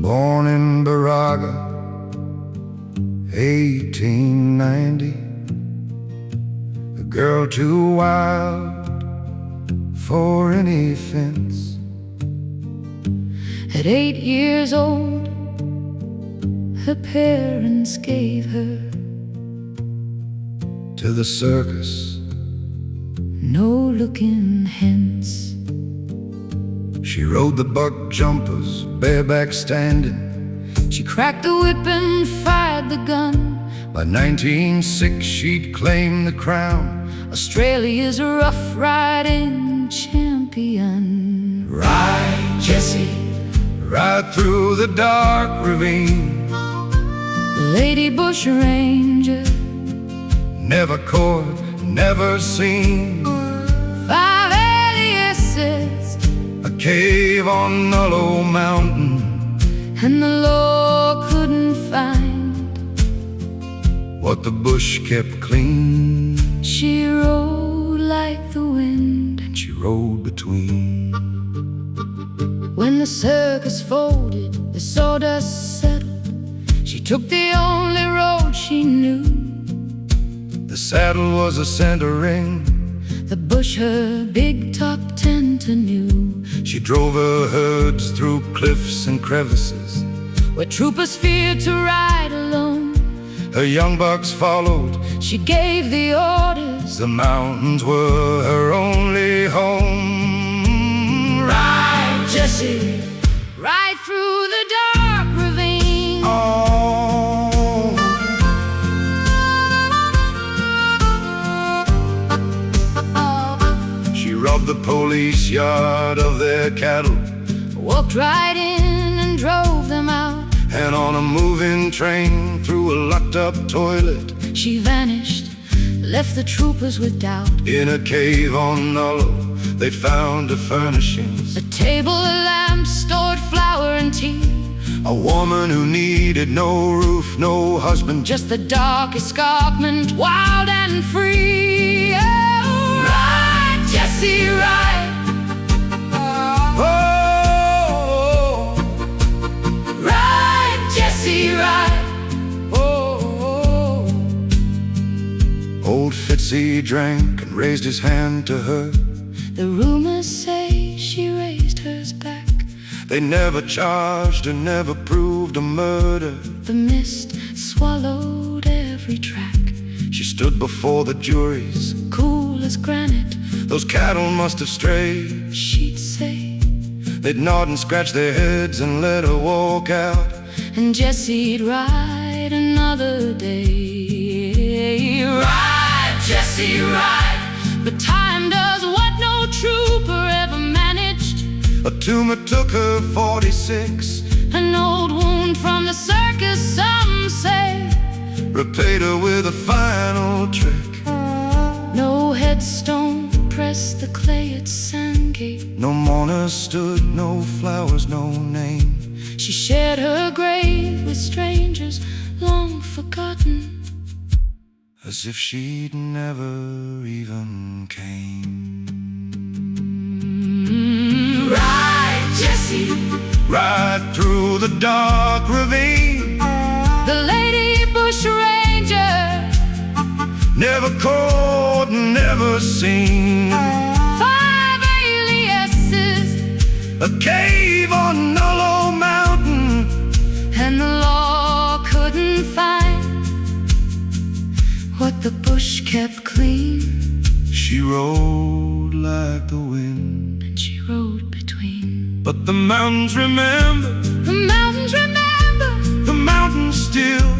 born in Baraga, 1890. A girl too wild for any fence. At 8 years old, her parents gave her to the circus, no looking hence. She rode the buck jumpers, bareback standing. She cracked the whip and fired the gun. By 1906 she'd claim the crown, Australia's rough-riding champion. Ride, Jessie, ride through the dark ravine. Lady Bushranger, never caught, never seen. 5 aliases, a cave on Nullo Mountain, and the law couldn't find what the bush kept clean. She rode like the wind, and she rode between. When the circus folded, the sawdust settled, she took the only road she knew. The saddle was a center ring, the bush her big top tent anew. She drove her herds through cliffs and crevices, where troopers feared to ride alone. Her young bucks followed, she gave the orders. The mountains were her only home. Ride, Jessie, ride through the dark ravine. Oh, she robbed the police yard of their cattle, walked right in and drove them out. And on a moving train through a locked-up toilet, she vanished, left the troopers with doubt. In a cave on Nullo, they found her furnishings, a table, a lamp, stored flour and tea. A woman who needed no roof, no husband, just the dark escarpment, wild and free. Oh, ride, Jessie, ride. Oh, ride, Jessie, ride. Oh, old Fitzy drank and raised his hand to her. The rumors say she raised hers back. They never charged her, never proved a murder. The mist swallowed every track. She stood before the juries, cool as granite. Those cattle must have strayed, she'd say. They'd nod and scratch their heads and let her walk out. And Jessie'd ride another day. Ride, Jessie, ride. But time does what no trooper ever managed. A tumor took her 46, an old wound from the circus, some say, repaid her with a final trick. No headstone pressed the clay at Sandgate. No mourner stood, no flowers, no name. She shared her grave with strangers long forgotten, as if she'd never even came. Ride, Jessie, ride through the dark ravine. The Lady Bushranger, never caught, never seen. 5 aliases, a cave on Nullo Mountain, and the law couldn't find what the bush kept clean. She rode like the wind, and she rode between. But the mountains remember, the mountains remember, the mountains still